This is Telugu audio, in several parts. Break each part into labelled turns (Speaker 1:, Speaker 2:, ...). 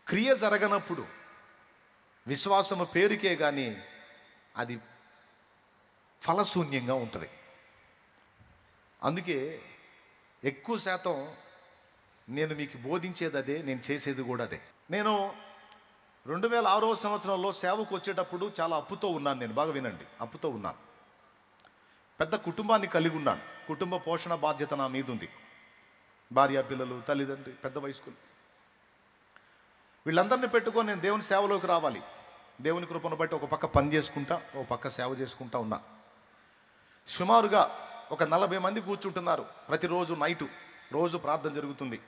Speaker 1: క్రియ జరగనప్పుడు విశ్వాసము పేరుకే కానీ అది ఫలశూన్యంగా ఉంటుంది. అందుకే ఎక్కువ శాతం నేను మీకు బోధించేది అదే, నేను చేసేది కూడా అదే. నేను 2006వ సంవత్సరంలో సేవకు వచ్చేటప్పుడు చాలా అప్పుతో ఉన్నాను. నేను బాగా వినండి, అప్పుతో ఉన్నాను. పెద్ద కుటుంబాన్ని కలిగి ఉన్నాను. కుటుంబ పోషణ బాధ్యత నా మీద ఉంది. భార్య, పిల్లలు, తల్లిదండ్రి, పెద్ద వయస్కులు, వీళ్ళందరినీ పెట్టుకొని నేను దేవుని సేవలోకి రావాలి. దేవుని కృపను బట్టి ఒక పక్క పని చేసుకుంటా, ఒక పక్క సేవ చేసుకుంటా ఉన్నా. సుమారుగా ఒక 40 మంది కూర్చుంటున్నారు. ప్రతిరోజు నైటు రోజు ప్రార్థన జరుగుతుంది.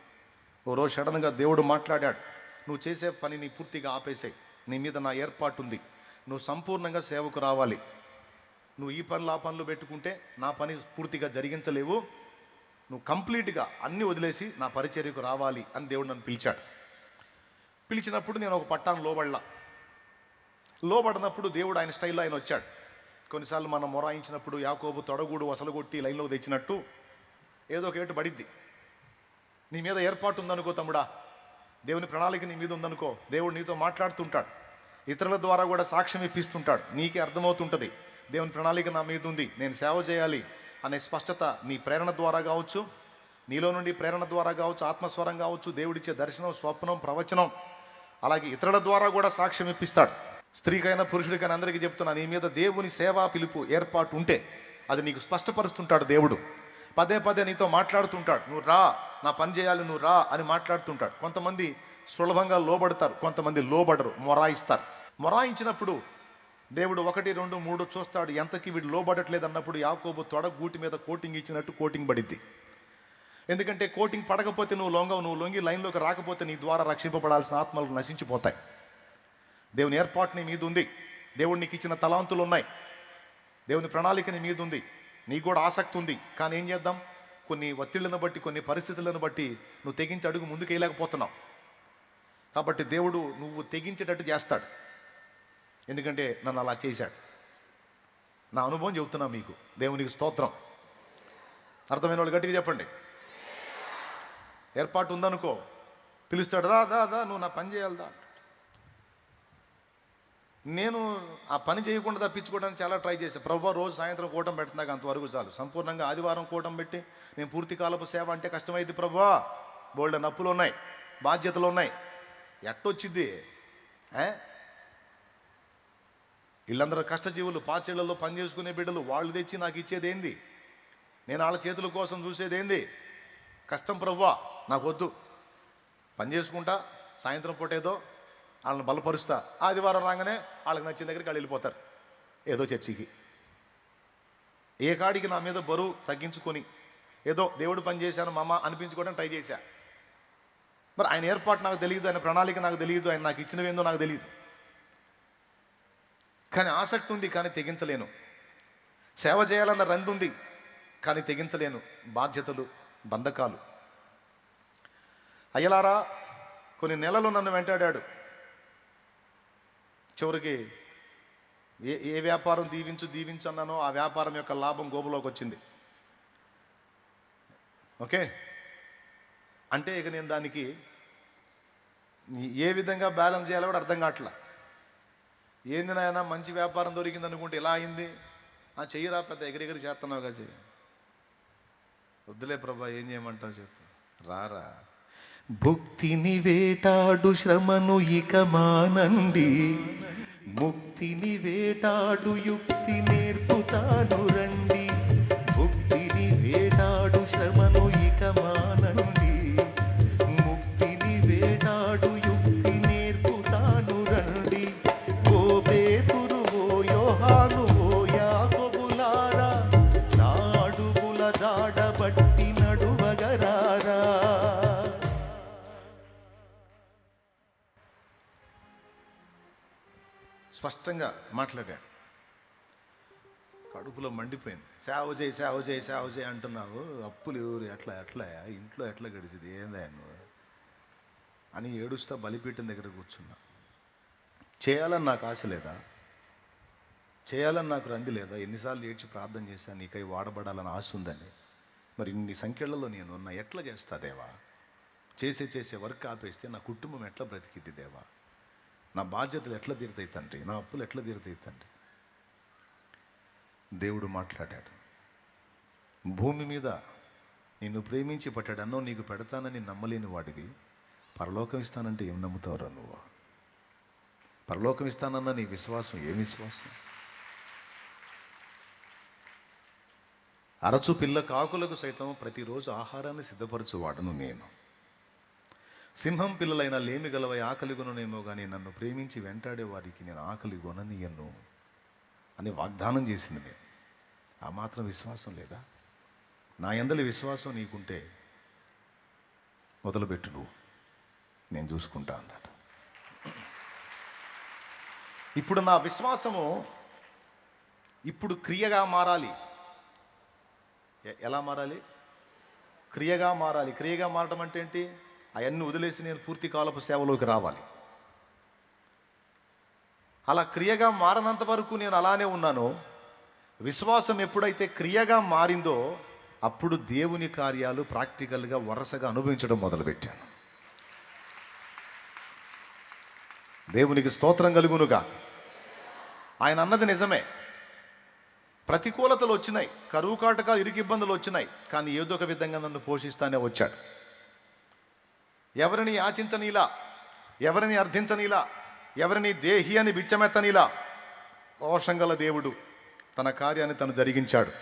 Speaker 1: ఓ రోజు సడన్గా దేవుడు మాట్లాడాడు, నువ్వు చేసే పనిని పూర్తిగా ఆపేసాయి, నీ మీద నా ఏర్పాటు ఉంది, నువ్వు సంపూర్ణంగా సేవకు రావాలి, నువ్వు ఈ పనులు ఆ పనులు పెట్టుకుంటే నా పని పూర్తిగా జరిగించలేవు, నువ్వు కంప్లీట్గా అన్నీ వదిలేసి నా పరిచర్యకు రావాలి అని దేవుడు నన్ను పిలిచాడు. పిలిచినప్పుడు నేను ఒక పట్టాను లోబడినప్పుడు దేవుడు ఆయన స్టైల్లో ఆయన వచ్చాడు. కొన్నిసార్లు మనం మొరాయించినప్పుడు యాకోబు తొడగూడు వసలగొట్టి లైన్లో తెచ్చినట్టు ఏదో ఒక ఏటు పడిద్ది. నీ మీద ఏర్పాటు ఉందనుకో తమ్ముడా, దేవుని ప్రణాళిక నీ మీద ఉందనుకో, దేవుడు నీతో మాట్లాడుతుంటాడు, ఇతరుల ద్వారా కూడా సాక్ష్యం ఇప్పిస్తుంటాడు. నీకే అర్థమవుతుంటుంది దేవుని ప్రణాళిక నా మీద ఉంది, నేను సేవ చేయాలి అనే స్పష్టత నీ ప్రేరణ ద్వారా కావచ్చు, నీలో నుండి ప్రేరణ ద్వారా కావచ్చు, ఆత్మస్వరం కావచ్చు, దేవుడిచ్చే దర్శనం, స్వప్నం, ప్రవచనం, అలాగే ఇతరుల ద్వారా కూడా సాక్ష్యం ఇప్పిస్తాడు. స్త్రీకైనా పురుషుడికైనా అందరికీ చెప్తున్నా, నీ మీద దేవుని సేవా పిలుపు ఏర్పాటు ఉంటే అది నీకు స్పష్టపరుస్తుంటాడు. దేవుడు పదే పదే నీతో మాట్లాడుతుంటాడు, నువ్వు రా, నా పని చేయాలి, నువ్వు రా అని మాట్లాడుతుంటాడు. కొంతమంది సులభంగా లోబడతారు, కొంతమంది లోబడరు, మొరాయిస్తారు. మొరాయించినప్పుడు దేవుడు 1, 2, 3 చూస్తాడు. ఎంతకి వీడు లోబడట్లేదు అన్నప్పుడు యాకోబు తొడ గూటి మీద కోటింగ్ ఇచ్చినట్టు కోటింగ్ పడిద్ది. ఎందుకంటే కోటింగ్ పడకపోతే నువ్వు లొంగి లైన్లోకి రాకపోతే నీ ద్వారా రక్షింపబడాల్సిన ఆత్మలు నశించిపోతాయి. దేవుని ఏర్పాటు నీ మీద ఉంది, దేవుడు నీకు ఇచ్చిన తలాంతులు ఉన్నాయి, దేవుని ప్రణాళిక నీ మీద ఉంది, నీకు కూడా ఆసక్తి ఉంది. కానీ ఏం చేద్దాం, కొన్ని ఒత్తిళ్లను బట్టి, కొన్ని పరిస్థితులను బట్టి నువ్వు తెగించి అడుగు ముందుకు వేయలేకపోతున్నావు. కాబట్టి దేవుడు నువ్వు తెగించేటట్టు చేస్తాడు. ఎందుకంటే నన్ను అలా చేశాడు. నా అనుభవం చెబుతున్నా మీకు. దేవునికి స్తోత్రం. అర్థమైన వాళ్ళు గట్టిగా చెప్పండి. ఏర్పాటు ఉందనుకో, పిలుస్తాడు, దా దా దా నువ్వు నా పని చేయాలిదా. నేను ఆ పని చేయకుండా తప్పించుకోవడానికి చాలా ట్రై చేశాను. ప్రభు రోజు సాయంత్రం కూటం పెడుతున్నాక అంతవరకు చాలు. సంపూర్ణంగా ఆదివారం కూటం పెట్టి నేను పూర్తి కాలపు సేవ అంటే కష్టమైంది ప్రభువా, బోల్డ్ నప్పులు ఉన్నాయి, బాధ్యతలు ఉన్నాయి, ఎట్టొచ్చిద్ది. వీళ్ళందరూ కష్టజీవులు, పాచేళ్లలో పని చేసుకునే బిడ్డలు, వాళ్ళు తెచ్చి నాకు ఇచ్చేది ఏంది, నేను వాళ్ళ చేతుల కోసం చూసేది ఏంది, కష్టం ప్రభువా, నాకు వద్దు. పని చేసుకుంటా, సాయంత్రం పూట ఏదో వాళ్ళని బలపరుస్తా, ఆదివారం రాగానే వాళ్ళకి నచ్చిన దగ్గరికి వాళ్ళు వెళ్ళిపోతారు ఏదో చర్చికి. ఏ కాడికి నా మీద బరువు తగ్గించుకొని ఏదో దేవుడు పని చేశాను మామ అనిపించుకోవడం ట్రై చేశా. మరి ఆయన ఏర్పాటు నాకు తెలియదు, ఆయన ప్రణాళిక నాకు తెలియదు, ఆయన నాకు ఇచ్చినవేందో నాకు తెలియదు. కానీ ఆసక్తి ఉంది, కానీ తెగించలేను. సేవ చేయాలన్న రంది ఉంది, కానీ తెగించలేను. బాధ్యతలు, బంధకాలు. అయ్యలారా, కొన్ని నెలలు నన్ను వెంటాడాడు. చివరికి ఏ వ్యాపారం దీవించు అన్నానో ఆ వ్యాపారం యొక్క లాభం గోబులోకి వచ్చింది. ఓకే, అంటే ఇక నేను దానికి ఏ విధంగా బ్యాలెన్స్ చేయాలో కూడా అర్థం కావట్లా. ఏంది నాయన, మంచి వ్యాపారం దొరికింది అనుకుంటే ఇలా అయింది, చెయ్యరా, పెద్ద ఎగిరెగిరి చేస్తున్నావుగా, చెయ్యి. వద్దులే ప్రభా, ఏం చేయమంటావు చెప్పు, రారా. భుక్తిని వేటాడు శ్రమను ఇక మానండి, ముక్తిని వేటాడు యుక్తి నేర్పుతాను రండి. భుక్తిని వేటాడు శ్రమను ఇక మానండి, ముక్తిని వేటాడు యుక్తి నేర్పుతాను రండి. ఓ పేతురు, ఓ యోహాను, ఓ యాకోబులారా, నా అడుగుల జాడబట్టి నడువగరారా. స్పష్టంగా మాట్లాడాడు. కడుపులో మండిపోయింది. సేవ చేయి అంటున్నావు, అప్పులు ఎవరు, ఎట్లా ఇంట్లో ఎట్లా గడిచింది, ఏందా నువ్వు అని ఏడుస్తా బలిపీఠం దగ్గర కూర్చున్నా. చేయాలని నాకు ఆశ లేదా, చేయాలని నాకు రంది లేదా, ఎన్నిసార్లు ఏడ్చి ప్రార్థన చేశాను నీకై వాడబడాలని ఆశ ఉందని. మరి ఇన్ని సంఖ్యలలో నేను ఉన్నా, ఎట్లా చేస్తా దేవా, చేసే వర్క్ ఆపేస్తే నా కుటుంబం ఎట్లా బ్రతికిద్ది దేవా? నా బాధ్యతలు ఎట్లా తీరుతాయి తండ్రి? నా అప్పులు ఎట్లా తీరుతాయి తండ్రి? దేవుడు మాట్లాడాడు, భూమి మీద నిన్ను ప్రేమించి పట్టాడు అన్నో నీకు పెడతానని నమ్మలేని వాడివి పరలోకం ఇస్తానంటే ఏం నమ్ముతావురా నువ్వు? పరలోకం ఇస్తానన్న నీ విశ్వాసం ఏం విశ్వాసం? అరచు పిల్ల కాకులకు సైతం ప్రతిరోజు ఆహారాన్ని సిద్ధపరచువాడను నేను. సింహం పిల్లలైన లేమి గలవై ఆకలి కొననేమో కానీ నన్ను ప్రేమించి వెంటాడే వారికి నేను ఆకలి కొననీయను అని వాగ్దానం చేసింది నేను. ఆ మాత్రం విశ్వాసం లేదా? నా యందలి విశ్వాసం నీకుంటే మొదలుపెట్టు, నువ్వు నేను చూసుకుంటా అన్నాడు. ఇప్పుడు నా విశ్వాసము ఇప్పుడు క్రియగా మారాలి. ఎలా మారాలి? క్రియగా మారాలి. క్రియగా మారడం అంటే ఏంటి? అవన్నీ వదిలేసి నేను పూర్తి కాలపు సేవలోకి రావాలి. అలా క్రియగా మారనంత వరకు నేను అలానే ఉన్నాను. విశ్వాసం ఎప్పుడైతే క్రియగా మారిందో అప్పుడు దేవుని కార్యాలు ప్రాక్టికల్గా వరుసగా అనుభవించడం మొదలుపెట్టాను. దేవునికి స్తోత్రం కలుగునుగా. ఆయన అన్నది నిజమే. ప్రతికూలతలు వచ్చినాయి, కరువు కాటకాలు, ఇరుకు ఇబ్బందులు వచ్చినాయి, కానీ ఏదో ఒక విధంగా నన్ను పోషిస్తానే వచ్చాడు. ఎవరిని యాచించనీలా, ఎవరిని అర్థించనీలా, ఎవరిని దేహి అని బిచ్చమెత్తనీలా రోషంగల దేవుడు తన కార్యాన్ని తను జరిగించాడు.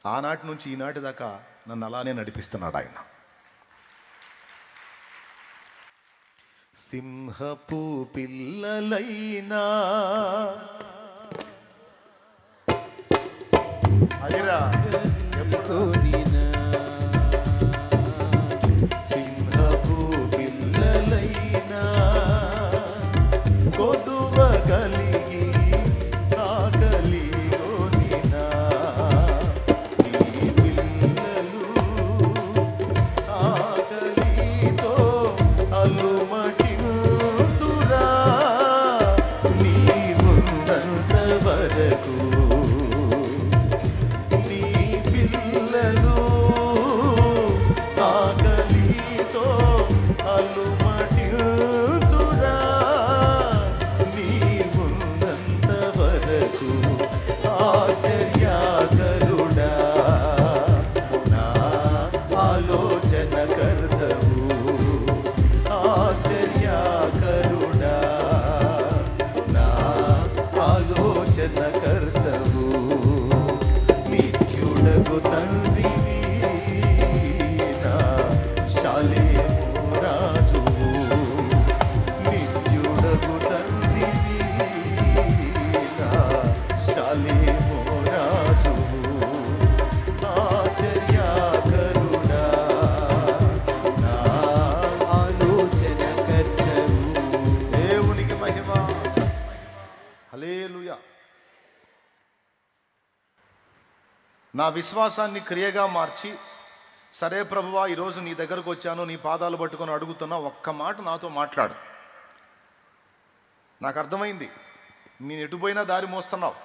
Speaker 1: ఆనాటి నుంచి ఈనాటి దాకా నన్ను అలానే నడిపిస్తున్నాడు ఆయన. సింహపు పిల్లలైనా అదిరా ఎప్పుడు సింహపు పిల్లలైనా కొదువ కలిగి ఆకలిగొనినా ఈ పిల్లలు ఆకలితో అలుమటిల్తురా నీ ఉన్నంత వరకు. ఆశ్చర్యకరుడా నా ఆలోచన కర్తవు, ఆశ్చర్యకరుడా నా ఆలోచన కర్తవు. నిత్యుడగు తండ్రివి నా శాలేము రాజువు, నిత్యుడగు తండ్రివి నా శాలేము రాజువు. ఆశ్చర్యకరుడా నా ఆలోచన కర్తవు. దేవునికి మహిమ. హల్లెలూయా. నా విశ్వాసాన్ని క్రియగా మార్చి, సరే ప్రభువా ఈరోజు నీ దగ్గరకు వచ్చాను, నీ పాదాలు పట్టుకొని అడుగుతున్నా, ఒక్క మాట నాతో మాట్లాడు. నాకు అర్థమైంది, నేను ఎటుపోయినా దారి మోస్తున్నావు,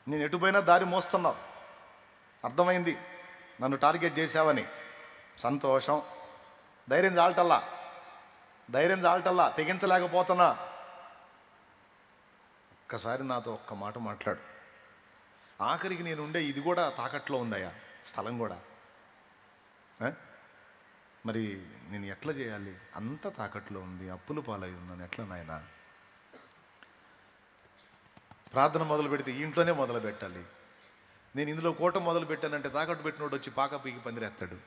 Speaker 1: నేను ఎటుపోయినా దారి మోస్తున్నావు. అర్థమైంది, నన్ను టార్గెట్ చేశావని. సంతోషం. ధైర్యం చాలటల్లా తెగించలేకపోతున్నా. ఒక్కసారి నాతో ఒక్క మాట మాట్లాడు. ఆఖరికి నేను ఉండే ఇది కూడా తాకట్లో ఉందయ్యా, స్థలం కూడా. మరి నేను ఎట్లా చేయాలి? అంత తాకట్లో ఉంది, అప్పులు పాలై ఉన్నాను, ఎట్లా నాయనా? ప్రార్థన మొదలు పెడితే ఈ ఇంట్లోనే మొదలు పెట్టాలి. నేను ఇందులో కోట మొదలు పెట్టానంటే తాకట్టు పెట్టినోడు వచ్చి పాక పీకి పందిరేస్తాడు.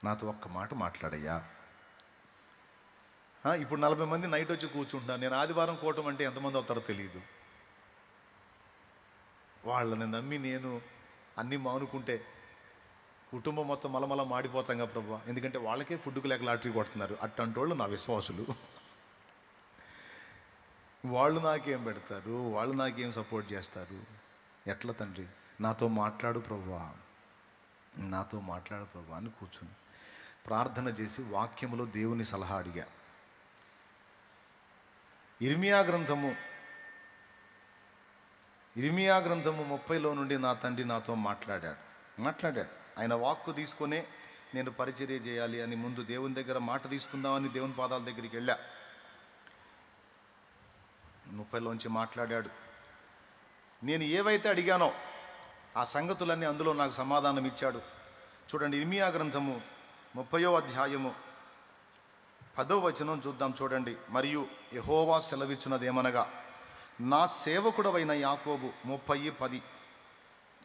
Speaker 1: నాతో ఒక్క మాట మాట్లాడయ్యా. ఇప్పుడు 40 మంది నైట్ వచ్చి కూర్చుంటున్నాను. నేను ఆదివారం కూటం అంటే ఎంతమంది అవుతారో తెలియదు. వాళ్ళని నమ్మి నేను అన్నీ మానుకుంటే కుటుంబం మొత్తం మలమల మాడిపోతాంగా ప్రభా. ఎందుకంటే వాళ్ళకే ఫుడ్కు లేక లాటరీ కొడుతున్నారు. అట్టంటి వాళ్ళు నా విశ్వాసులు. వాళ్ళు నాకేం పెడతారు, వాళ్ళు నాకేం సపోర్ట్ చేస్తారు? ఎట్లా తండ్రి? నాతో మాట్లాడు ప్రభువా, నాతో మాట్లాడు ప్రభువా అని కూర్చుని ప్రార్థన చేసి వాక్యములో దేవుని సలహా అడిగా. ఇర్మియా గ్రంథము 30లో నుండి నా తండ్రి నాతో మాట్లాడాడు. ఆయన వాక్కు తీసుకునే నేను పరిచర్య చేయాలి అని ముందు దేవుని దగ్గర మాట తీసుకుందామని దేవుని పాదాల దగ్గరికి వెళ్ళా. 30లోంచి మాట్లాడాడు. నేను ఏవైతే అడిగానో ఆ సంగతులన్నీ అందులో నాకు సమాధానం ఇచ్చాడు. చూడండి, ఇర్మియా గ్రంథము 30వ అధ్యాయము 10వ వచనం చూద్దాం. చూడండి, మరియు యెహోవా సెలవిచ్చున్నదేమనగా, నా సేవకుడవైన యాకోబు 30:10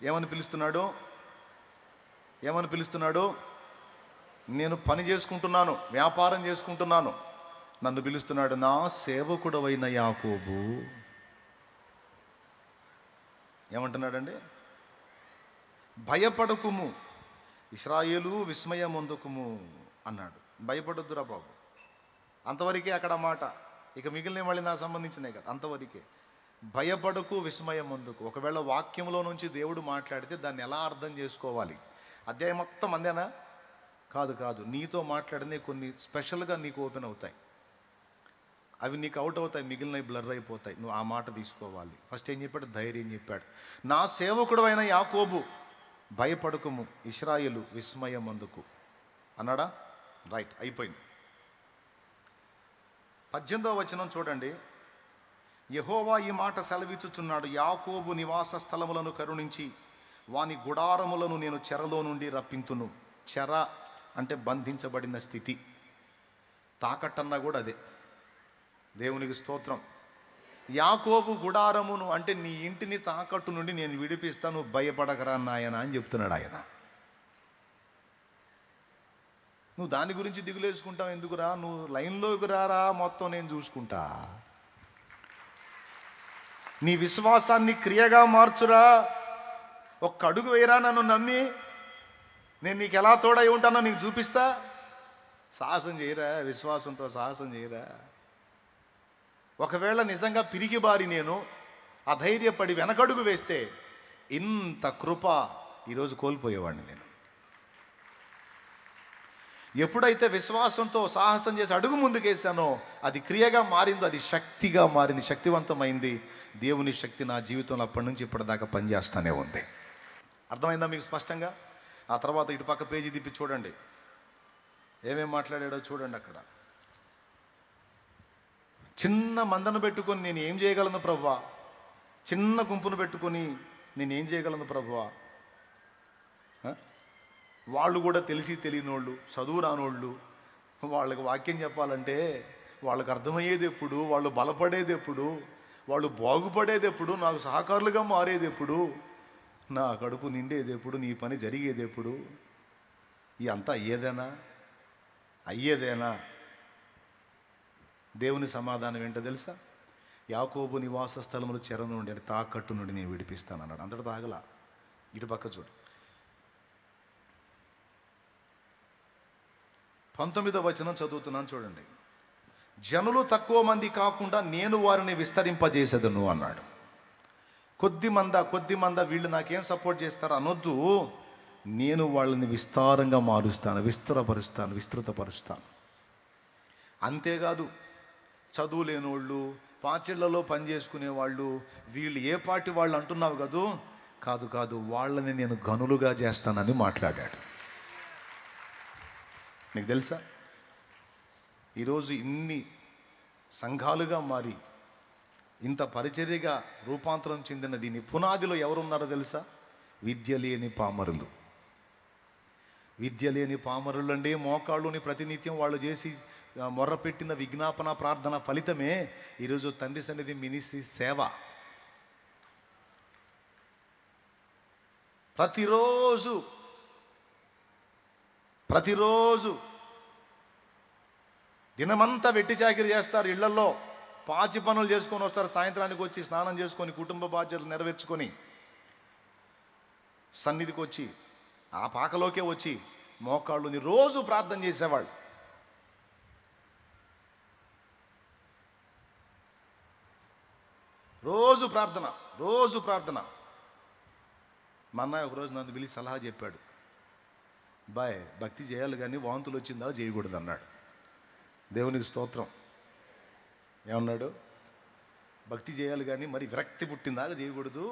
Speaker 1: ఏమని పిలుస్తున్నాడు? నేను పని చేసుకుంటున్నాను, వ్యాపారం చేసుకుంటున్నాను, నన్ను పిలుస్తున్నాడు, నా సేవకుడవైన యాకోబు. ఏమంటున్నాడండి? భయపడకుము ఇశ్రాయేలు, విస్మయమొందకుము అన్నాడు. భయపడొద్దురా బాబు, అంతవరకే అక్కడ మాట. ఇక మిగిలిన మళ్ళీ నాకు సంబంధించినవి కదా, అంతవరకే. భయపడకు, విస్మయమొందకు. ఒకవేళ వాక్యంలో నుంచి దేవుడు మాట్లాడితే దాన్ని ఎలా అర్థం చేసుకోవాలి? అధ్యాయం మొత్తం అందేనా? కాదు, నీతో మాట్లాడినే కొన్ని స్పెషల్గా నీకు ఓపెన్ అవుతాయి, అవి నీకు అవుట్ అవుతాయి, మిగిలినవి బ్లర్ అయిపోతాయి. నువ్వు ఆ మాట తీసుకోవాలి. ఫస్ట్ ఏం చెప్పాడు? ధైర్యం చెప్పాడు. నా సేవకుడు అయిన యాకోబు, భయపడకుము ఇశ్రాయేలు, విస్మయమందుకు అన్నాడా? రైట్, అయిపోయింది. 18వ వచనం చూడండి. యెహోవా ఈ మాట సెలవిచ్చుచున్నాడు, యాకోబు నివాస స్థలములను కరుణించి వాని గుడారములను నేను చెరలో నుండి రప్పింతును. చెర అంటే బంధించబడిన స్థితి. తాకట్టన్నా కూడా అదే. దేవునికి స్తోత్రం. యాకోబు గుడారమును అంటే నీ ఇంటిని తాకట్టు నుండి నేను విడిపిస్తాను, భయపడకరా నాయన అని చెప్తున్నాడు ఆయన. నువ్వు దాని గురించి దిగులేసుకుంటావు ఎందుకురా? నువ్వు లైన్లోకి రారా, మొత్తం నేను చూసుకుంటా. నీ విశ్వాసాన్ని క్రియగా మార్చురా. ఒక్క అడుగు వేయరా, నన్ను నమ్మి నేను నీకు ఎలా తోడై ఉంటానో నీకు చూపిస్తా. సాహసం చేయరా, విశ్వాసంతో సాహసం చేయరా. ఒకవేళ నిజంగా పిరిగిబారి నేను అధైర్యపడి వెనకడుగు వేస్తే ఇంత కృప ఈరోజు కోల్పోయేవాడిని నేను. ఎప్పుడైతే విశ్వాసంతో సాహసం చేసి అడుగు ముందుకేసానో అది క్రియగా మారిందో, అది శక్తిగా మారింది, శక్తివంతమైంది. దేవుని శక్తి నా జీవితంలో అప్పటి నుంచి ఇప్పటిదాకా పనిచేస్తూనే ఉంది. అర్థమైందా మీకు స్పష్టంగా? ఆ తర్వాత ఇటు పక్క పేజీ తిప్పి చూడండి, ఏమేం మాట్లాడాడో చూడండి. అక్కడ చిన్న మందను పెట్టుకొని నేను ఏం చేయగలను ప్రభువా, చిన్న గుంపును పెట్టుకొని నేను ఏం చేయగలను ప్రభువా. వాళ్ళు కూడా తెలిసి తెలియనోళ్ళు, చదువు రానోళ్ళు. వాళ్ళకి వాక్యం చెప్పాలంటే వాళ్ళకి అర్థమయ్యేది ఎప్పుడు, వాళ్ళు బలపడేది ఎప్పుడు, వాళ్ళు బాగుపడేది ఎప్పుడు, నాకు సహకారులుగా మారేది ఎప్పుడు, నా కడుపు నిండేది ఎప్పుడు, నీ పని జరిగేది ఎప్పుడు, ఇదంతా అయ్యేదేనా? దేవుని సమాధానం ఏంటో తెలుసా? యాకోబు నివాస స్థలములు చెర నుండి అంటే తాకట్టు నుండి నేను విడిపిస్తాను అన్నాడు. అంతటా తాగల. ఇటు పక్క చూడు, 19వ వచనం చదువుతున్నాను చూడండి. జనులు తక్కువ మంది కాకుండా నేను వారిని విస్తరింపజేసేదను అన్నాడు. కొద్ది మంద వీళ్ళు నాకేం సపోర్ట్ చేస్తారు అనొద్దు. నేను వాళ్ళని విస్తారంగా మారుస్తాను, విస్తృతపరుస్తాను. అంతేకాదు, చదువు లేనోళ్ళు, పాచిళ్లలో పని చేసుకునే వాళ్ళు, వీళ్ళు ఏ పార్టీ వాళ్ళు అంటున్నావు కదూ, కాదు, వాళ్ళని నేను గనులుగా చేస్తానని మాట్లాడాడు. నీకు తెలుసా, ఈరోజు ఇన్ని సంఘాలుగా మారి ఇంత పరిచర్యగా రూపాంతరం చెందిన దీని పునాదిలో ఎవరున్నారో తెలుసా? విద్య లేని పామరులు అండి. మోకాళ్ళుని ప్రతినిత్యం వాళ్ళు చేసి మొర్రపెట్టిన విజ్ఞాపన ప్రార్థన ఫలితమే ఈరోజు తండ్రి సన్నిధి మినిస్ట్రీ సేవ. ప్రతిరోజు దినమంతా వెట్టి చాకిరి చేస్తారు, ఇళ్లలో పాచి పనులు చేసుకొని వస్తారు, సాయంత్రానికి వచ్చి స్నానం చేసుకొని కుటుంబ బాధ్యతలు నెరవేర్చుకొని సన్నిధికి వచ్చి ఆ పాకలోకే వచ్చి మోకాళ్ళుని రోజు ప్రార్థన చేసేవాళ్ళు. రోజు ప్రార్థన. మా అన్నయ్య ఒకరోజు నన్ను పిలిచి సలహా చెప్పాడు. భక్తి చేయాలి కానీ వాంతులు వచ్చిందా చేయకూడదు అన్నాడు. దేవునికి స్తోత్రం. ఏమన్నాడు? భక్తి చేయాలి కానీ మరి విరక్తి పుట్టిందాక చేయకూడదు.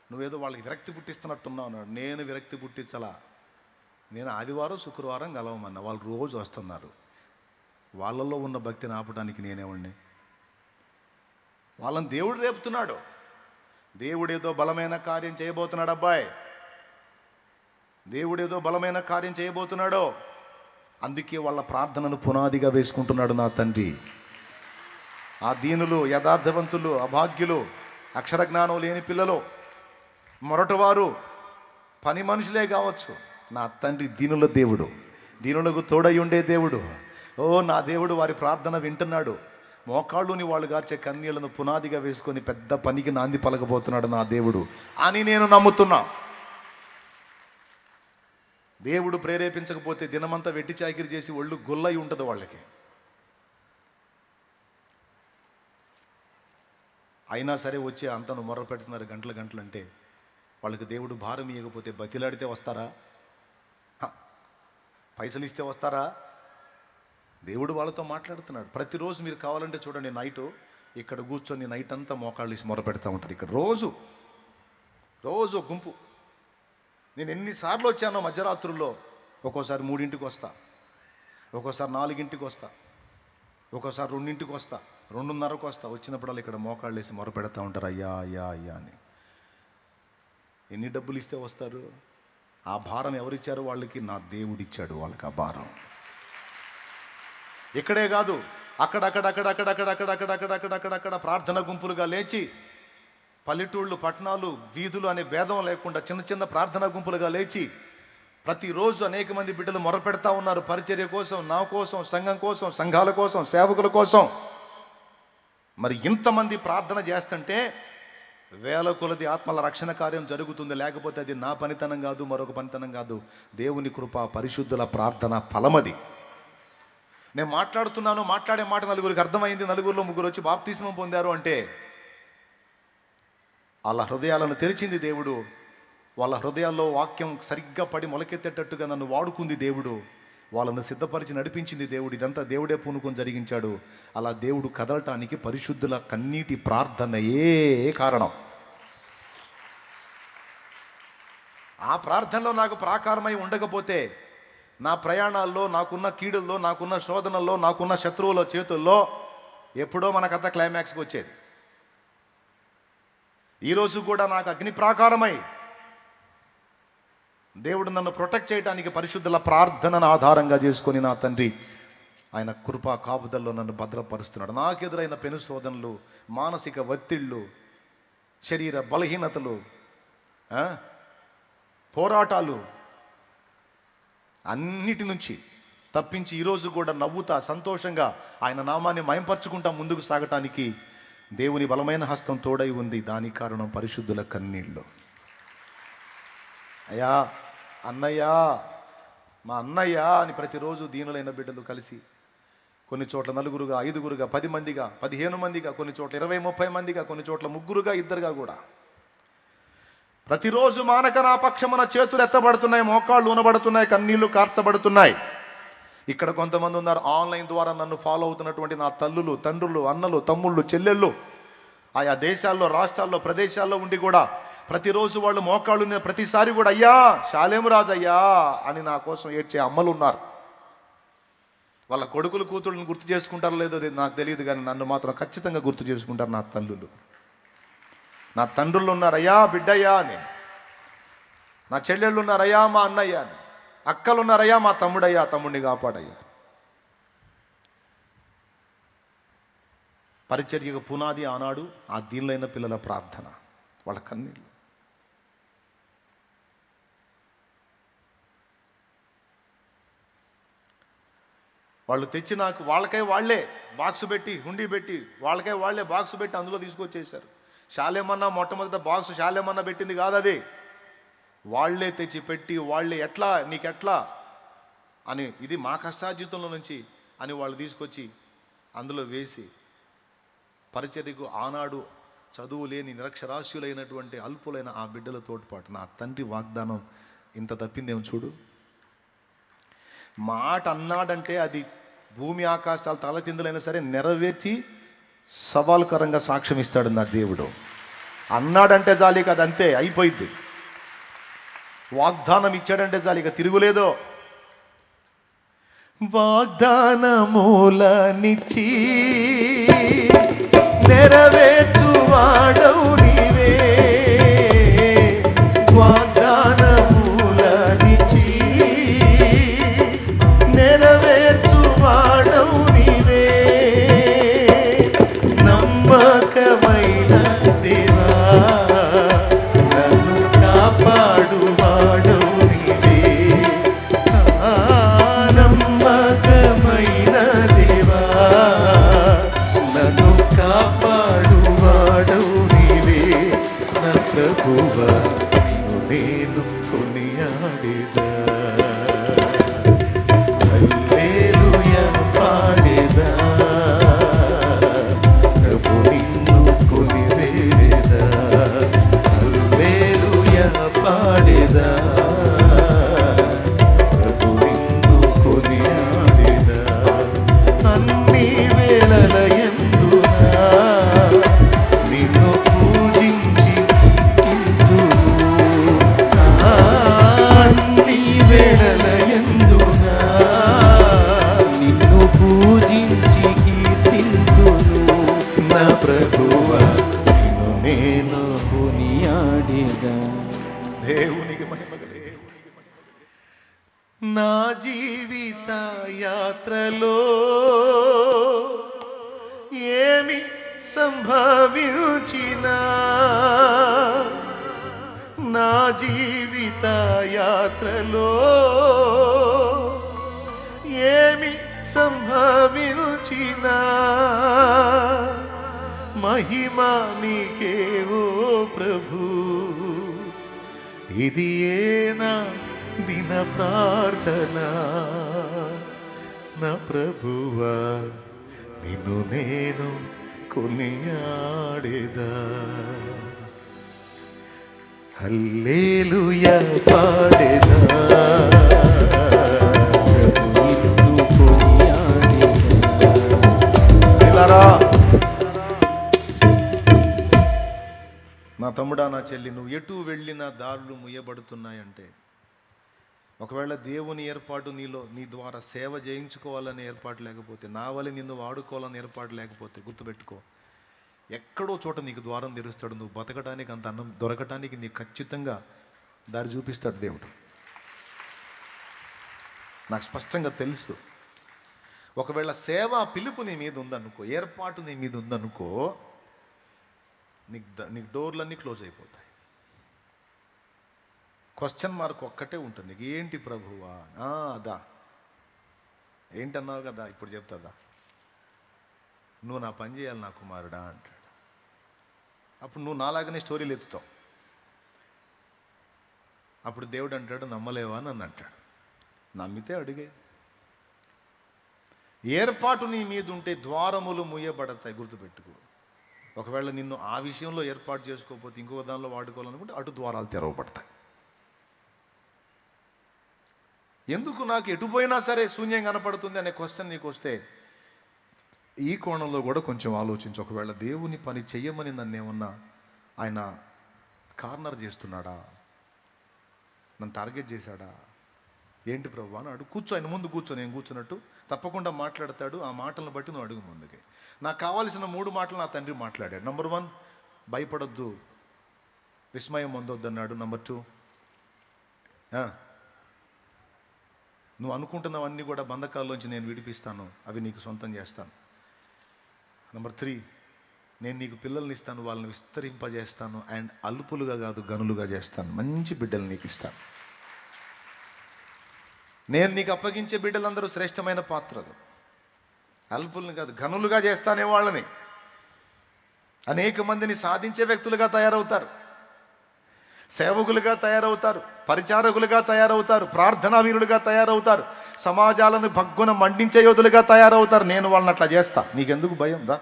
Speaker 1: నువ్వేదో వాళ్ళకి విరక్తి పుట్టిస్తున్నట్టున్నావు అన్నాడు. నేను విరక్తి పుట్టించలా, నేను ఆదివారం శుక్రవారం కలవమన్నా, వాళ్ళు రోజు వస్తున్నారు. వాళ్ళల్లో ఉన్న భక్తిని ఆపడానికి నేనేమండి? వాళ్ళని దేవుడు రేపుతున్నాడు. దేవుడేదో బలమైన కార్యం చేయబోతున్నాడు అబ్బాయి, దేవుడేదో బలమైన కార్యం చేయబోతున్నాడు. అందుకే వాళ్ళ ప్రార్థనను పునాదిగా వేసుకుంటున్నాడు నా తండ్రి. ఆ దీనులు, యథార్థవంతులు, అభాగ్యులు, అక్షర జ్ఞానం లేని పిల్లలు, మొరటవారు, పని మనుషులే కావచ్చు, నా తండ్రి దీనుల దేవుడు, దీనులకు తోడై ఉండే దేవుడు. ఓ నా దేవుడు వారి ప్రార్థన వింటున్నాడు. మోకాళ్ళుని వాళ్ళు గార్చే కన్నీళ్లను పునాదిగా వేసుకొని పెద్ద పనికి నాంది పలకబోతున్నాడు నా దేవుడు అని నేను నమ్ముతున్నా. దేవుడు ప్రేరేపించకపోతే దినమంతా వెట్టి చాకిరి చేసి ఒళ్ళు గుల్లై ఉంటుంది వాళ్ళకి. అయినా సరే వచ్చి అంతను మొర్ర పెడుతున్నారు గంటలు గంటలు అంటే, వాళ్ళకి దేవుడు భారం ఇవ్వకపోతే బతిలాడితే వస్తారా? పైసలు ఇస్తే వస్తారా? దేవుడు వాళ్ళతో మాట్లాడుతున్నాడు. ప్రతిరోజు మీరు కావాలంటే చూడండి, నైటు ఇక్కడ కూర్చొని నైట్ అంతా మోకాళ్ళు వేసి మొర పెడతా ఉంటారు. ఇక్కడ రోజు రోజు గుంపు. నేను ఎన్నిసార్లు వచ్చానో మధ్యరాత్రుల్లో. ఒక్కోసారి 3ంటికి వస్తా, ఒక్కోసారి 4ంటికి వస్తా, ఒక్కోసారి 2ంటికి వస్తా, 2:30కు వస్తా. వచ్చినప్పుడల్లా ఇక్కడ మోకాళ్ళు వేసి మొర పెడతా ఉంటారు, అయ్యా అయ్యా అయ్యా అని. ఎన్ని డబ్బులు ఇస్తే వస్తారు? ఆ భారం ఎవరిచ్చారు వాళ్ళకి? నా దేవుడిచ్చాడు వాళ్ళకి ఆ భారం. ఇక్కడే కాదు, అక్కడక్కడ ప్రార్థన గుంపులుగా లేచి, పల్లెటూళ్ళు, పట్టణాలు, వీధులు అనే భేదం లేకుండా చిన్న చిన్న ప్రార్థనా గుంపులుగా లేచి ప్రతిరోజు అనేక మంది బిడ్డలు మొరపెడతా ఉన్నారు పరిచర్య కోసం, నా కోసం, సంఘం కోసం, సంఘాల కోసం, సేవకుల కోసం. మరి ఇంతమంది ప్రార్థన చేస్తుంటే వేల కొలది ఆత్మల రక్షణ కార్యం జరుగుతుంది. లేకపోతే అది నా పనితనం కాదు, మరొక పనితనం కాదు, దేవుని కృప, పరిశుద్ధుల ప్రార్థన ఫలమది. నేను మాట్లాడుతున్నాను, మాట్లాడే మాట నలుగురికి అర్థమైంది, నలుగురిలో 3 వచ్చి బాప్తిస్మం పొందారు అంటే వాళ్ళ హృదయాలను తెరిచింది దేవుడు. వాళ్ళ హృదయాల్లో వాక్యం సరిగ్గా పడి మొలకెత్తేటట్టుగా నన్ను వాడుకుంది దేవుడు. వాళ్ళను సిద్ధపరిచి నడిపించింది దేవుడు. ఇదంతా దేవుడే పూనుకొని జరిగించాడు. అలా దేవుడు కదలటానికి పరిశుద్ధుల కన్నీటి ప్రార్థనయే కారణం. ఆ ప్రార్థనలో నాకు ప్రాకారమై ఉండకపోతే నా ప్రయాణాల్లో, నాకున్న కీడుల్లో, నాకున్న శోధనల్లో, నాకున్న శత్రువుల చేతుల్లో ఎప్పుడో మన కథ క్లైమాక్స్కి వచ్చేది. ఈరోజు కూడా నాకు అగ్ని ప్రాకారమై దేవుడు నన్ను ప్రొటెక్ట్ చేయడానికి పరిశుద్ధుల ప్రార్థనను ఆధారంగా చేసుకొని నా తండ్రి ఆయన కృపా కాపుదల్లో నన్ను భద్రపరుస్తున్నాడు. నాకెదురైన పెను శోధనలు, మానసిక ఒత్తిళ్ళు, శరీర బలహీనతలు, పోరాటాలు అన్నిటి నుంచి తప్పించి ఈరోజు కూడా నవ్వుతా, సంతోషంగా ఆయన నామాన్ని మయంపరుచుకుంటా ముందుకు సాగటానికి దేవుని బలమైన హస్తం తోడై ఉంది. దానికి కారణం పరిశుద్ధుల కన్నీళ్ళు. అయ్యా, అన్నయ్యా, మా అన్నయ్య అని ప్రతిరోజు దీనులైన బిడ్డలు కలిసి కొన్ని చోట్ల 4గురుగా, 5గురుగా, 10 మందిగా, 15 మందిగా, కొన్ని చోట్ల 20-30 మందిగా, కొన్ని చోట్ల 3గురుగా, 2గా కూడా ప్రతిరోజు మానక నా పక్షమున చేతులు ఎత్తబడుతున్నాయి, మోకాళ్ళు ఊనబడుతున్నాయి, కన్నీళ్లు కార్చబడుతున్నాయి. ఇక్కడ కొంతమంది ఉన్నారు ఆన్లైన్ ద్వారా నన్ను ఫాలో అవుతున్నటువంటి నా తల్లులు, తండ్రులు, అన్నలు, తమ్ముళ్ళు, చెల్లెళ్ళు, ఆయా దేశాల్లో, రాష్ట్రాల్లో, ప్రదేశాల్లో ఉండి కూడా ప్రతిరోజు వాళ్ళు మోకాళ్ళు ప్రతిసారి కూడా అయ్యా శాలేము రాజు అయ్యా అని నా కోసం ఏడ్చే అమ్మలు ఉన్నారు. వాళ్ళ కొడుకులు, కూతుళ్ళని గుర్తు చేసుకుంటారో లేదో నాకు తెలియదు, కానీ నన్ను మాత్రం ఖచ్చితంగా గుర్తు చేసుకుంటారు నా తల్లులు. నా తండ్రులు ఉన్నారయ్యా బిడ్డయ్యా అని, నా చెల్లెళ్ళు ఉన్నారయ్యా మా అన్నయ్య అని, అక్కలు ఉన్నారయ్యా మా తమ్ముడయ్యా, తమ్ముడిని కాపాడయ్యా. పరిచర్యకు పునాది ఆనాడు ఆ దీనులైన పిల్లల ప్రార్థన, వాళ్ళ కన్నీళ్ళు. వాళ్ళు తెచ్చి నాకు వాళ్ళకై వాళ్ళే బాక్స్ పెట్టి, హుండీ పెట్టి, వాళ్ళకై వాళ్ళే బాక్స్ పెట్టి అందులో తీసుకొచ్చేసారు. శాలేమన్నా మొట్టమొదట బాక్స్ శాలేమన్నా పెట్టింది కాదు, అది వాళ్లే తెచ్చి పెట్టి, వాళ్ళే ఎట్లా నీకెట్లా అని, ఇది మా కష్టార్జితంలో నుంచి అని వాళ్ళు తీసుకొచ్చి అందులో వేసి పరిచర్యకు ఆనాడు చదువు లేని నిరక్షరాస్యులైనటువంటి అల్పులైన ఆ బిడ్డల తోడ్పాటు. నా తండ్రి వాగ్దానం ఇంత తప్పిందేమో చూడు. మాట అన్నాడంటే అది భూమి ఆకాశాలు తలకిందులైనా సరే నెరవేర్చి సవాలుకరంగా సాక్ష్యం ఇస్తాడు నా దేవుడు. అన్నాడంటే జాలి కాదు, అంతే అయిపోయింది. వాగ్దానం ఇచ్చాడంటే చాలు, ఇక తిరుగులేదో. వాగ్దానమూలనిచ్చి నెరవేర్చువాడవు నీవే, వాగ్దానమూలనిచ్చి నెరవేర్చువాడవు నీవే, నమ్మకమైన దేవా నన్ను కాపాడువాడవు నీవే, నమ్మకమైన దేవా నన్ను కాపాడువాడవు నీవే, నా ప్రభువా నిన్ను నేను కొనియాడేదా, హల్లెలూయా పాడేదా, ప్రభు నిన్ను కొనివేడేదా, హల్లెలూయా పాడేదా, ప్రభు నిన్ను కొనియాడేదా, అన్ని వేళల యందునా నిన్ను పూజించి కీర్తింతును, అన్ని వేళల యందునా
Speaker 2: నిన్ను పూజించి కీర్తింతును,
Speaker 1: నా ప్రభువా నిన్ను నేను
Speaker 2: కొనియాడేదా.
Speaker 1: దేవునికి మహిమ కలుగును. నా జీవిత యాత్రలో ఏమి సంభవించినా, నా జీవిత యాత్రలో ఏమి సంభవించినా, మహిమా నీకే ఓ ప్రభు, ఇది ఏనా దిన ప్రార్థన, నా ప్రభువా నిన్ను నేను కొనియాడేదా, హల్లెలూయా పాడేదా,
Speaker 2: ప్రభు నిన్ను కొనియాడేదా.
Speaker 1: పిల్లరా, నా తమ్ముడా నా చెల్లి, నువ్వు ఎటు వెళ్ళినా దారులు ముయ్యబడుతున్నాయంటే, ఒకవేళ దేవుని ఏర్పాటు నీలో నీ ద్వారా సేవ చేయించుకోవాలని ఏర్పాటు లేకపోతే, నా వల్ల నిన్ను వాడుకోవాలని ఏర్పాటు లేకపోతే, గుర్తుపెట్టుకో, ఎక్కడో చోట నీకు ద్వారం తెరుస్తాడు. నువ్వు బతకడానికి, అంత అన్నం దొరకటానికి నీకు ఖచ్చితంగా దారి చూపిస్తాడు దేవుడు. నాకు స్పష్టంగా తెలుసు. ఒకవేళ సేవా పిలుపు నీ మీద ఉందనుకో, ఏర్పాటు నీ మీద ఉందనుకో, నీకు డోర్లన్నీ క్లోజ్ అయిపోతాయి. క్వశ్చన్ మార్క్ ఒక్కటే ఉంటుంది, ఏంటి ప్రభువా, అదా ఏంటన్నావు కదా, ఇప్పుడు చెప్తాదా, నువ్వు నా పని చేయాలి నా కుమారుడా అంటాడు. అప్పుడు నువ్వు నాలాగనే స్టోరీలు ఎత్తుతావు. అప్పుడు దేవుడు అంటాడు, నమ్మలేవా అని అంటాడు. నమ్మితే అడిగే. ఏర్పాటు నీ మీద ఉంటే ద్వారములు ముయ్యబడతాయి, గుర్తుపెట్టుకో. ఒకవేళ నిన్ను ఆ విషయంలో ఏర్పాటు చేసుకోకపోతే, ఇంకొక దానిలో వాడుకోవాలనుకుంటే అటు ద్వారాలు తెరవబడతాయి. ఎందుకు నాకు ఎటు పోయినా సరే శూన్యం కనపడుతుంది అనే క్వశ్చన్ నీకు వస్తే, ఈ కోణంలో కూడా కొంచెం ఆలోచించు. ఒకవేళ దేవుని పని చెయ్యమని నన్ను ఏమన్నా ఆయన కార్నర్ చేస్తున్నాడా, నన్ను టార్గెట్ చేశాడా, ఏంటి ప్రభు అని అడుగు. కూర్చో, ఆయన ముందు కూర్చో, నేను కూర్చున్నట్టు తప్పకుండా మాట్లాడతాడు. ఆ మాటలను బట్టి నువ్వు అడుగు ముందుకి. నాకు కావాల్సిన 3 మాటలు నా తండ్రి మాట్లాడాడు. నంబర్ 1, భయపడొద్దు, విస్మయం పొందొద్దు అన్నాడు. నంబర్ 2, నువ్వు అనుకుంటున్నవన్నీ కూడా బంధకాల్లోంచి నేను విడిపిస్తాను, అవి నీకు సొంతం చేస్తాను. నంబర్ 3, నేను నీకు పిల్లల్ని ఇస్తాను, వాళ్ళని విస్తరింపజేస్తాను, అండ్ అల్పులుగా కాదు గనులుగా చేస్తాను, మంచి బిడ్డలు నీకు ఇస్తాను. నేను నీకు అప్పగించే బిడ్డలందరూ శ్రేష్టమైన పాత్రలు, అల్పుల్ని కాదు గనులుగా చేస్తానే వాళ్ళని. అనేక మందిని సాధించే వ్యక్తులుగా తయారవుతారు, సేవకులుగా తయారవుతారు, పరిచారకులుగా తయారవుతారు, ప్రార్థనా వీరులుగా తయారవుతారు, సమాజాలను భగ్గున మండించే యోధులుగా తయారవుతారు. నేను వాళ్ళని అట్లా చేస్తా, నీకెందుకు భయం? దా,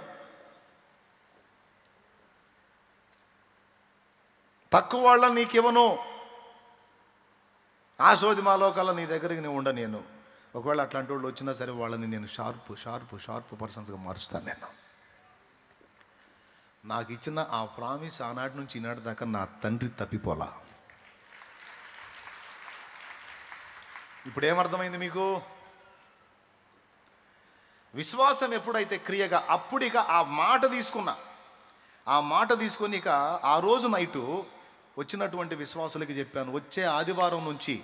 Speaker 1: తక్కువ వాళ్ళని నీకెవను, ఆ సోది మా లోకాల నీ దగ్గరికి నేను ఉండ. నేను ఒకవేళ అట్లాంటి వాళ్ళు వచ్చినా సరే వాళ్ళని నేను షార్ప్ పర్సన్స్గా మారుస్తాను. నేను నాకు ఇచ్చిన ఆ ప్రామిస్ ఆనాటి నుంచి ఈనాటి దాకా నా తండ్రి తప్పిపోలా. ఇప్పుడు ఏమర్థమైంది మీకు? విశ్వాసం ఎప్పుడైతే క్రియగా, అప్పుడు ఇక ఆ మాట తీసుకొని ఇక ఆ రోజు నైటు వచ్చినటువంటి విశ్వాసులకి చెప్పాను, వచ్చే ఆదివారం నుంచి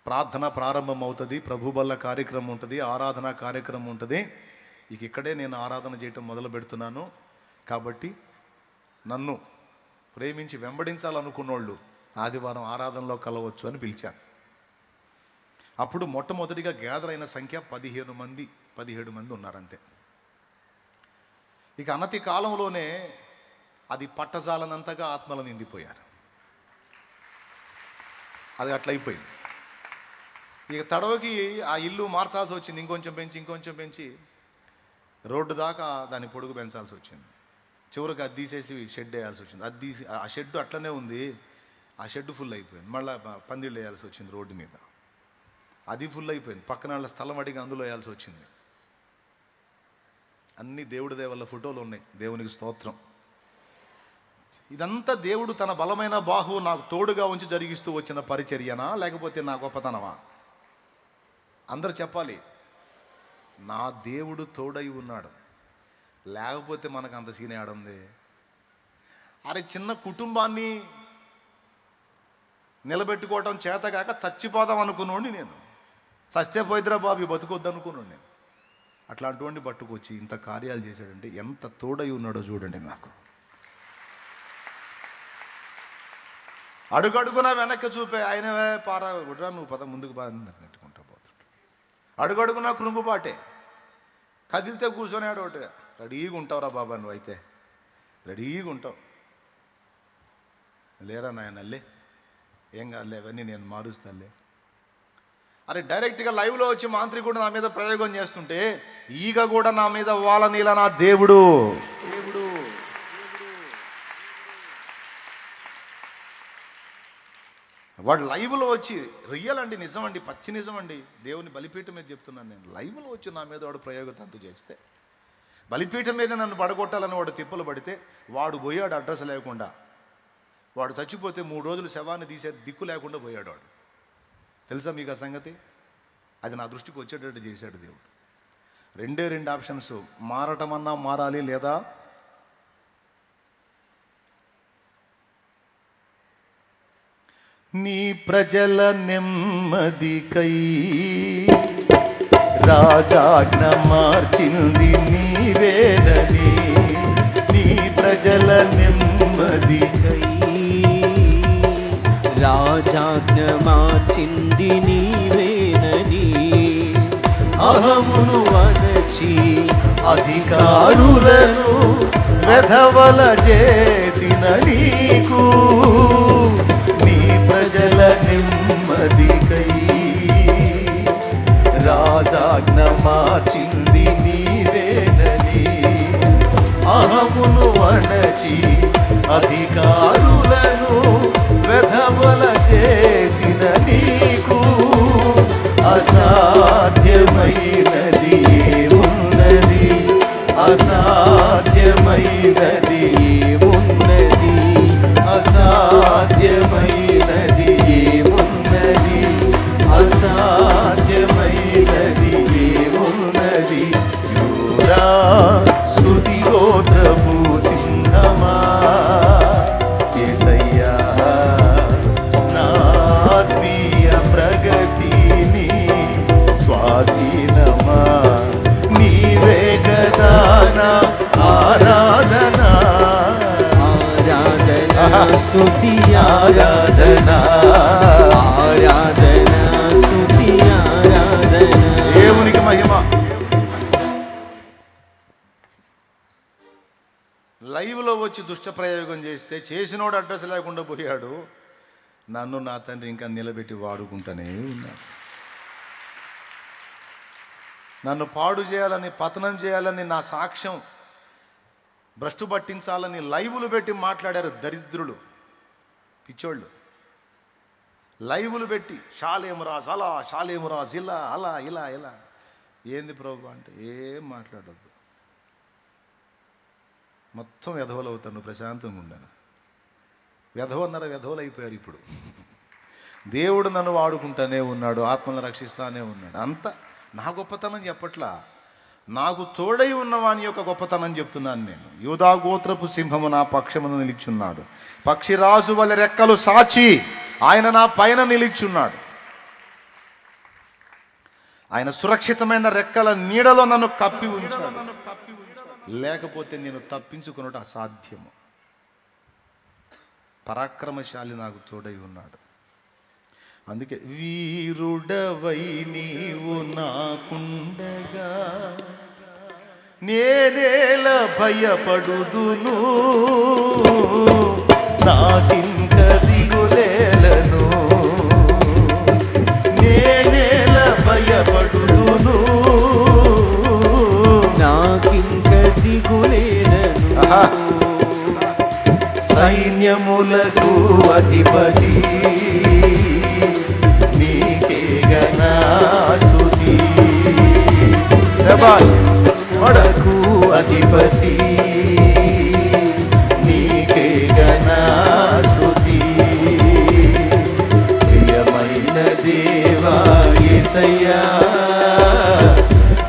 Speaker 1: ప్రార్థన ప్రారంభం అవుతుంది, ప్రభు బల్ల కార్యక్రమం ఉంటుంది, ఆరాధన కార్యక్రమం ఉంటుంది. ఇక ఇక్కడే నేను ఆరాధన చేయటం మొదలు పెడుతున్నాను. కాబట్టి నన్ను ప్రేమించి వెంబడించాలనుకున్నోళ్ళు ఆదివారం ఆరాధనలో కలవచ్చు అని పిలిచాను. అప్పుడు మొట్టమొదటిగా గ్యాదర్ అయిన సంఖ్య 17 మంది ఉన్నారంతే. ఇక అనతి కాలంలోనే అది పట్టజాలనంతగా ఆత్మలు నిండిపోయారు. అది అట్లయిపోయింది. ఇక తడవకి ఆ ఇల్లు మార్చాల్సి వచ్చింది, ఇంకొంచెం పెంచి రోడ్డు దాకా దాని పొడుగు పెంచాల్సి వచ్చింది. చివరికి అది తీసేసి షెడ్ వేయాల్సి వచ్చింది. అది తీసి ఆ షెడ్ అట్లనే ఉంది, ఆ షెడ్ ఫుల్ అయిపోయింది. మళ్ళీ పందిళ్ళు వేయాల్సి వచ్చింది రోడ్డు మీద, అది ఫుల్ అయిపోయింది. పక్కన వాళ్ళ స్థలం అడిగి అందులో వేయాల్సి వచ్చింది. అన్ని దేవుడి దేవల్ల ఫోటోలు ఉన్నాయి, దేవునికి స్తోత్రం. ఇదంతా దేవుడు తన బలమైన బాహువు నాకు తోడుగా ఉంచి జరిగిస్తూ వచ్చిన పరిచర్యనా, లేకపోతే నా గొప్పతనమా? అందరు చెప్పాలి. నా దేవుడు తోడై ఉన్నాడు, లేకపోతే మనకు అంత సీన్ ఆడుంది. అరే, చిన్న కుటుంబాన్ని నిలబెట్టుకోవటం చేతగాక చచ్చిపోదాం అనుకున్నాండి నేను. సస్తే పోయిద్రా బాబు, బతుకొద్దు అనుకున్నాను నేను. అట్లాంటి పట్టుకొచ్చి ఇంత కార్యాలు చేశాడంటే ఎంత తోడై ఉన్నాడో చూడండి. నాకు అడుగడుగునా వెనక్కి చూపే ఆయనవే పారా గుడ్రా, నువ్వు పద ముందుకు నెట్టుకుంటా పోతాడు. అడుగడుగునా కృంగుబాటే, కదిలితే కూర్చొని ఒకటి రెడీగా ఉంటావురా బాబా, నువ్వు అయితే రెడీగా ఉంటావు. లేరా నాయనల్లే, ఏం కాదులే, అవన్నీ నేను మారుస్తాలే. అరే, డైరెక్ట్గా లైవ్లో వచ్చి మాంత్రికుడు నా మీద ప్రయోగం చేస్తుంటే ఈగ కూడా నా మీద వాళ్ళ నీల నా దేవుడు. వాడు లైవ్లో వచ్చి, రియల్ అండి, నిజం అండి, పచ్చి నిజం అండి, దేవుని బలిపీఠం మీద చెప్తున్నాను నేను. లైవ్లో వచ్చి నా మీద వాడు ప్రయోగతంతు చేస్తే, బలిపీఠం మీద నన్ను పడగొట్టాలని వాడు తిప్పలు పడితే, వాడు పోయాడు అడ్రస్ లేకుండా. వాడు చచ్చిపోతే 3 రోజులు శవాన్ని తీసే దిక్కు లేకుండా పోయాడు వాడు. తెలుసా మీకు ఆ సంగతి? అది నా దృష్టికి వచ్చేటట్టు చేశాడు దేవుడు. 2 ఆప్షన్స్, మారటమన్నా మారాలి, లేదా నీ ప్రజల నెమ్మదికై రాజాజ్ఞ మార్చింది నీవేనని, నీ ప్రజల నెమ్మదికై
Speaker 2: రాజాజ్ఞ మార్చింది నీవేనని, అహమును వనచి
Speaker 1: అధికారులను వెధవల చేసిన నీకు, నీ ప్రజల నెమ్మదికై రాజాజ్ఞ మార్చింది నీవేనని, అహమును వనచి అధికారులను వెధవల చేసిన నీకు, అసాధ్యమైనది ఏమున్నది, అసాధ్యమైనది ఏమున్నది, అసాధ్యమైనది ఏమున్నది, అసాధ్యమైనది ఏమున్నది. యూరా స్తుతి గోత్రపు సింహమా, యేసయ్యా నా ఆత్మీయ ప్రగతిని స్వాధీనమా, నీవే కదా నా ఆరాధన,
Speaker 2: స్తుతి
Speaker 1: ఆరాధన,
Speaker 2: ఆరాధన, స్తుతి ఆరాధన.
Speaker 1: దేవునికి మహిమ. లైవ్లో వచ్చి దుష్ట ప్రయోగం చేస్తే చేసినోడు అడ్రస్ లేకుండా పోయాడు. నన్ను నా తండ్రి ఇంకా నిలబెట్టి వాడుకుంటూనే ఉన్నాడు. నన్ను పాడు చేయాలని, పతనం చేయాలని, నా సాక్ష్యం భ్రష్టు పట్టించాలని లైవ్లు పెట్టి మాట్లాడారు దరిద్రులు, పిచ్చోళ్ళు. లైవ్లు పెట్టి షాలేము రాజు అలా, షాలేము రాజు ఇలా, అలా ఇలా ఇలా. ఏంది ప్రభు అంటే, ఏం మాట్లాడద్దు, మొత్తం వెధవలు అవుతాను, ప్రశాంతంగా ఉన్నాను. వెధవన్నర వెధవలు అయిపోయారు ఇప్పుడు. దేవుడు నన్ను వాడుకుంటానే ఉన్నాడు, ఆత్మను రక్షిస్తానే ఉన్నాడు. అంత నా గొప్పతనం చెప్పట్లా, నాకు తోడై ఉన్నవాని యొక్క గొప్పతనం చెప్తున్నాను నేను. యూదా గోత్రపు సింహము నా పక్షమున నిలిచున్నాడు, పక్షిరాజు వలె రెక్కలు సాచి ఆయన నా పైన నిలిచున్నాడు. ఆయన సురక్షితమైన రెక్కల నీడలో నన్ను కప్పి ఉంచాడు, లేకపోతే నేను తప్పించుకున్నట్టు అసాధ్యము. పరాక్రమశాలి నాకు తోడై ఉన్నాడు. అందుకే వీరుడవై నీవు నాకుండగా నేనేల భయపడుదును, నాకింక దిగులేలను, నేనేల భయపడుదును,
Speaker 2: నాకింక దిగులేలను.
Speaker 1: సైన్యములకు అధిపతి నీకే గణాస్తుతి. శభాష్. వడకు అధిపతి నీకే గణాస్తుతి. ప్రియమైన దేవా యేసయ్యా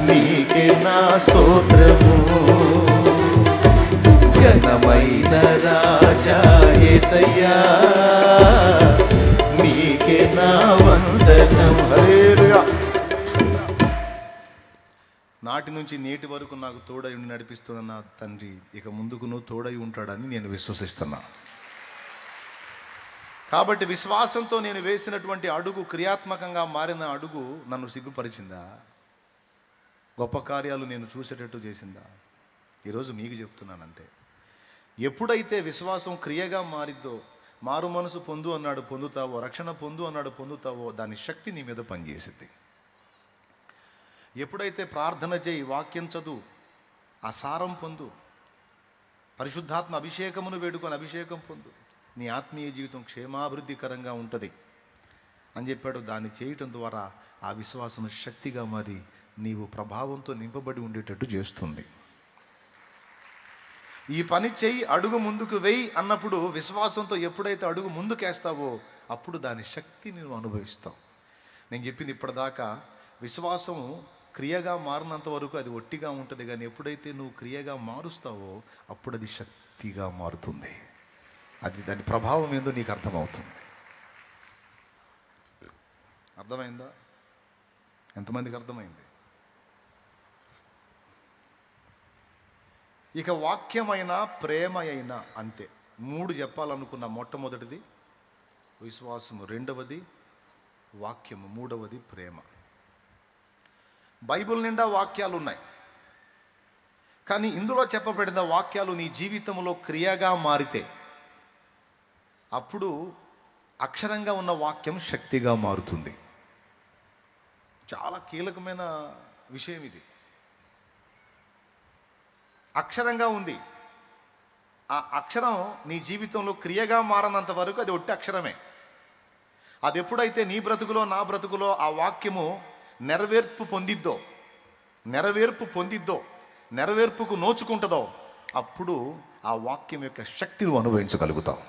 Speaker 1: నీకే నా స్తోత్రము. ఘనమైన రాజా యేసయ్యా నీకే నా వందనం. హల్లెలూయా. నాటి నుంచి నేటి వరకు నాకు తోడై ఉండి నడిపిస్తున్న నా తండ్రి ఇక ముందుకు నువ్వు తోడై ఉంటాడని నేను విశ్వసిస్తున్నా. కాబట్టి విశ్వాసంతో నేను వేసినటువంటి అడుగు, క్రియాత్మకంగా మారిన అడుగు నన్ను సిగ్గుపరిచిందా? గొప్ప కార్యాలు నేను చూసేటట్టు చేసిందా? ఈరోజు మీకు చెప్తున్నానంటే, ఎప్పుడైతే విశ్వాసం క్రియగా మారిద్దో, మారు మనసు పొందు అన్నాడు పొందుతావో, రక్షణ పొందు అన్నాడు పొందుతావో, దాని శక్తి నీ మీద పనిచేసింది. ఎప్పుడైతే ప్రార్థన చేయి, వాక్యం చదువు, ఆ సారం పొందు, పరిశుద్ధాత్మ అభిషేకమును వేడుకొని అభిషేకం పొందు, నీ ఆత్మీయ జీవితం క్షేమాభివృద్ధికరంగా ఉంటుంది అని చెప్పాడు. దాన్ని చేయటం ద్వారా ఆ విశ్వాసం శక్తిగా మారి నీవు ప్రభావంతో నింపబడి ఉండేటట్టు చేస్తుంది. ఈ పని చెయ్యి, అడుగు ముందుకు వెయ్యి అన్నప్పుడు విశ్వాసంతో ఎప్పుడైతే అడుగు ముందుకేస్తావో అప్పుడు దాని శక్తి నువ్వు అనుభవిస్తావు. నేను చెప్పింది ఇప్పటిదాకా విశ్వాసం క్రియగా మారినంత వరకు అది ఒట్టిగా ఉంటుంది, కానీ ఎప్పుడైతే నువ్వు క్రియగా మారుస్తావో అప్పుడు అది శక్తిగా మారుతుంది. అది దాని ప్రభావం ఏందో నీకు అర్థమవుతుంది. అర్థమైందా? ఎంతమందికి అర్థమైంది? ఇక వాక్యమైనా ప్రేమ అయినా అంతే. 3 చెప్పాలనుకున్న. మొట్టమొదటిది విశ్వాసము, రెండవది వాక్యము, మూడవది ప్రేమ. బైబిల్ నిండా వాక్యాలు ఉన్నాయి, కానీ ఇందులో చెప్పబడిన వాక్యాలు నీ జీవితంలో క్రియగా మారితే అప్పుడు అక్షరంగా ఉన్న వాక్యం శక్తిగా మారుతుంది. చాలా కీలకమైన విషయం ఇది. అక్షరంగా ఉంది, ఆ అక్షరం నీ జీవితంలో క్రియగా మారనంత వరకు అది ఒట్టి అక్షరమే. అది ఎప్పుడైతే నీ బ్రతుకులో నా బ్రతుకులో ఆ వాక్యము నెరవేర్పు పొందిద్దో, నెరవేర్పుకు నోచుకుంటుందో అప్పుడు ఆ వాక్యం యొక్క శక్తిని అనుభవించగలుగుతావు.